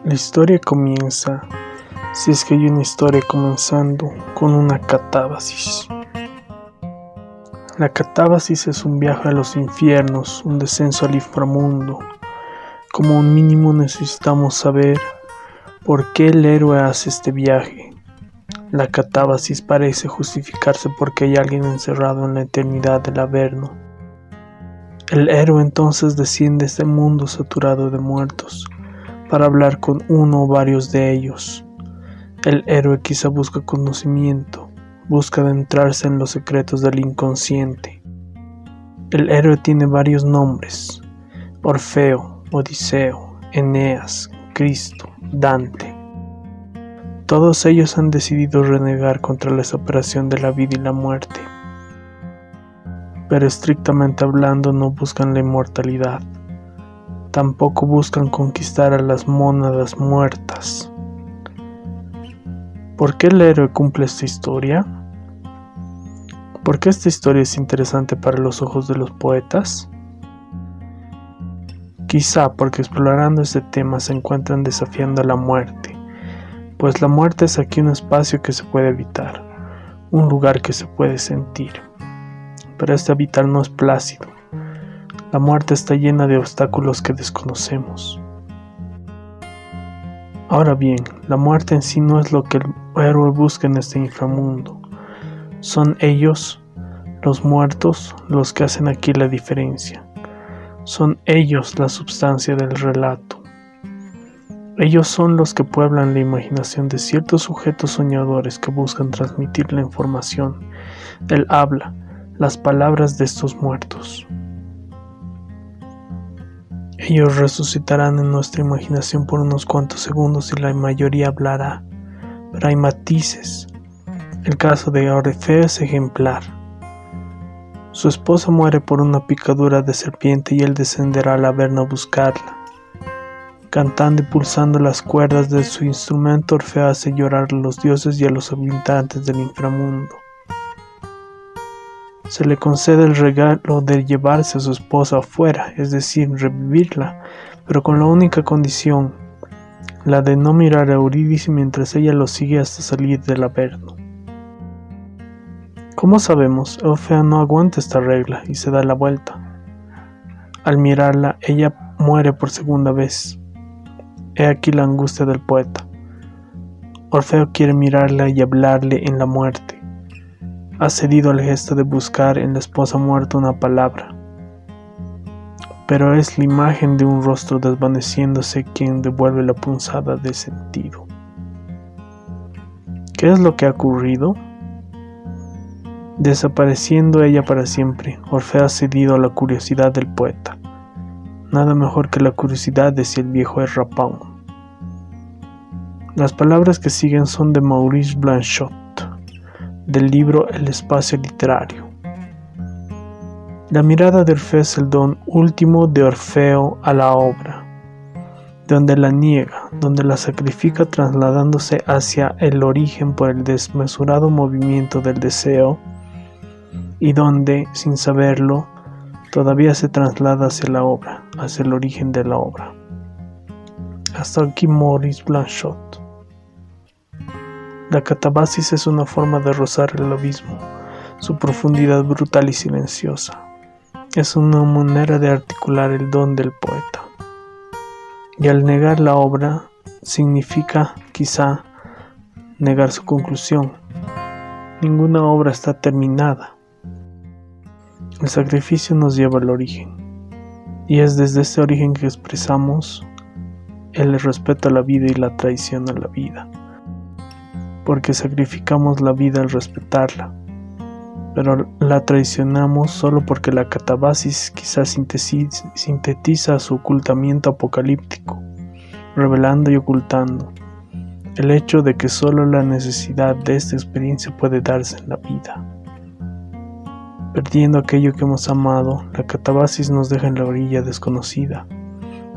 La historia comienza, si es que hay una historia comenzando, con una catábasis. La catábasis es un viaje a los infiernos, un descenso al inframundo. Como un mínimo necesitamos saber por qué el héroe hace este viaje. La catábasis parece justificarse porque hay alguien encerrado en la eternidad del Averno. El héroe entonces desciende a este mundo saturado de muertos para hablar con uno o varios de ellos. El héroe quizá busca conocimiento, busca adentrarse en los secretos del inconsciente. El héroe tiene varios nombres: Orfeo, Odiseo, Eneas, Cristo, Dante. Todos ellos han decidido renegar contra la separación de la vida y la muerte, pero estrictamente hablando no buscan la inmortalidad. Tampoco buscan conquistar a las mónadas muertas. ¿Por qué el héroe cumple esta historia? ¿Por qué esta historia es interesante para los ojos de los poetas? Quizá porque explorando este tema se encuentran desafiando a la muerte, pues la muerte es aquí un espacio que se puede evitar, un lugar que se puede sentir. Pero este habitar no es plácido. La muerte está llena de obstáculos que desconocemos. Ahora bien, la muerte en sí no es lo que el héroe busca en este inframundo. Son ellos, los muertos, los que hacen aquí la diferencia. Son ellos la substancia del relato. Ellos son los que pueblan la imaginación de ciertos sujetos soñadores que buscan transmitir la información, el habla, las palabras de estos muertos. Ellos resucitarán en nuestra imaginación por unos cuantos segundos y la mayoría hablará, pero hay matices. El caso de Orfeo es ejemplar. Su esposa muere por una picadura de serpiente y él descenderá al Averno a buscarla. Cantando y pulsando las cuerdas de su instrumento, Orfeo hace llorar a los dioses y a los habitantes del inframundo. Se le concede el regalo de llevarse a su esposa afuera, es decir, revivirla, pero con la única condición, la de no mirar a Eurídice mientras ella lo sigue hasta salir del Averno. Como sabemos, Orfeo no aguanta esta regla y se da la vuelta. Al mirarla, ella muere por segunda vez. He aquí la angustia del poeta. Orfeo quiere mirarla y hablarle en la muerte. Ha cedido al gesto de buscar en la esposa muerta una palabra, pero es la imagen de un rostro desvaneciéndose quien devuelve la punzada de sentido. ¿Qué es lo que ha ocurrido? Desapareciendo ella para siempre, Orfeo ha cedido a la curiosidad del poeta. Nada mejor que la curiosidad de si el viejo es Rapin. Las palabras que siguen son de Maurice Blanchot, del libro El espacio literario. La mirada de Orfeo es el don último de Orfeo a la obra, donde la niega, donde la sacrifica trasladándose hacia el origen por el desmesurado movimiento del deseo, y donde, sin saberlo, todavía se traslada hacia la obra, hacia el origen de la obra. Hasta aquí Maurice Blanchot. La catábasis es una forma de rozar el abismo, su profundidad brutal y silenciosa. Es una manera de articular el don del poeta. Y al negar la obra, significa, quizá, negar su conclusión. Ninguna obra está terminada. El sacrificio nos lleva al origen. Y es desde este origen que expresamos el respeto a la vida y la traición a la vida. Porque sacrificamos la vida al respetarla, pero la traicionamos solo porque la catábasis quizás sintetiza su ocultamiento apocalíptico, revelando y ocultando el hecho de que solo la necesidad de esta experiencia puede darse en la vida. Perdiendo aquello que hemos amado, la catábasis nos deja en la orilla desconocida,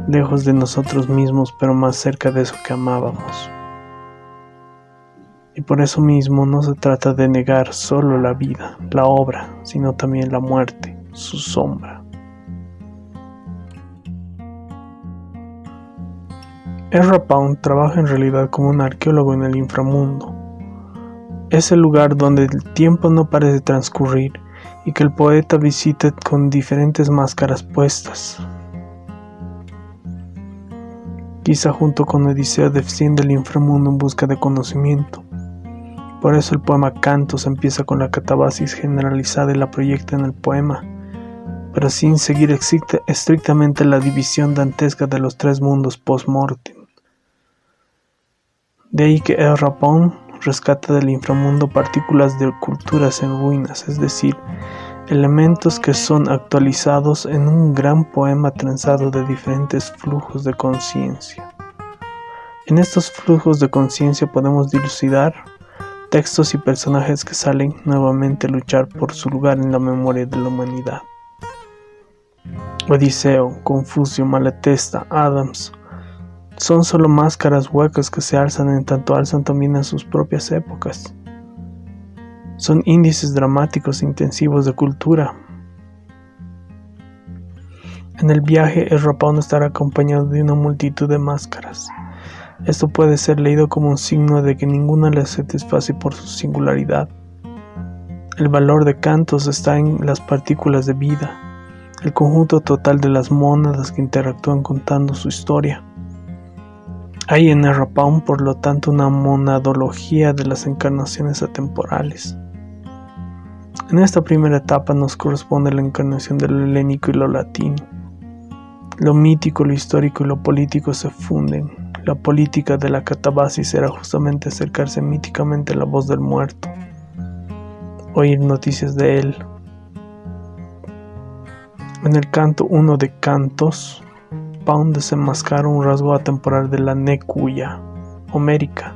lejos de nosotros mismos, pero más cerca de eso que amábamos. Y por eso mismo no se trata de negar solo la vida, la obra, sino también la muerte, su sombra. Ezra Pound trabaja en realidad como un arqueólogo en el inframundo. Es el lugar donde el tiempo no parece transcurrir y que el poeta visita con diferentes máscaras puestas. Quizá junto con Odiseo desciende al inframundo en busca de conocimiento. Por eso el poema Cantos empieza con la catabasis generalizada y la proyecta en el poema, pero sin seguir estrictamente la división dantesca de los tres mundos post-mortem. De ahí que Ezra Pound rescata del inframundo partículas de culturas en ruinas, es decir, elementos que son actualizados en un gran poema trenzado de diferentes flujos de conciencia. En estos flujos de conciencia podemos dilucidar textos y personajes que salen nuevamente a luchar por su lugar en la memoria de la humanidad. Odiseo, Confucio, Malatesta, Adams son solo máscaras huecas que se alzan en tanto alzan también a sus propias épocas. Son índices dramáticos e intensivos de cultura. En el viaje, Ezra Pound estará acompañado de una multitud de máscaras. Esto puede ser leído como un signo de que ninguna le satisface por su singularidad. El valor de Cantos está en las partículas de vida, el conjunto total de las mónadas que interactúan contando su historia. Hay en Ezra Pound, por lo tanto, una monadología de las encarnaciones atemporales. En esta primera etapa nos corresponde la encarnación de lo helénico y lo latino. Lo mítico, lo histórico y lo político se funden. La política de la catabasis era justamente acercarse míticamente a la voz del muerto, oír noticias de él. En el canto 1 de Cantos, Pound desenmascara un rasgo atemporal de la Nekuya homérica,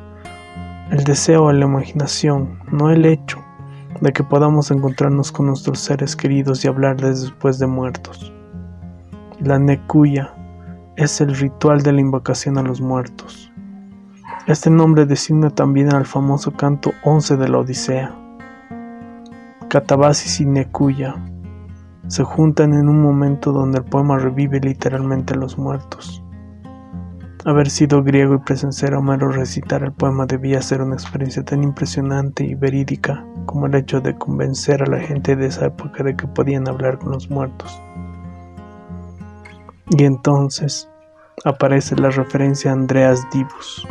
el deseo a la imaginación, no el hecho de que podamos encontrarnos con nuestros seres queridos y hablarles después de muertos. La Nekuya es el ritual de la invocación a los muertos. Este nombre designa también al famoso canto 11 de la Odisea. Catabasis y Nekuya se juntan en un momento donde el poema revive literalmente a los muertos. Haber sido griego y presenciar a Homero recitar el poema debía ser una experiencia tan impresionante y verídica como el hecho de convencer a la gente de esa época de que podían hablar con los muertos. Y entonces aparece la referencia a Andreas Dibus.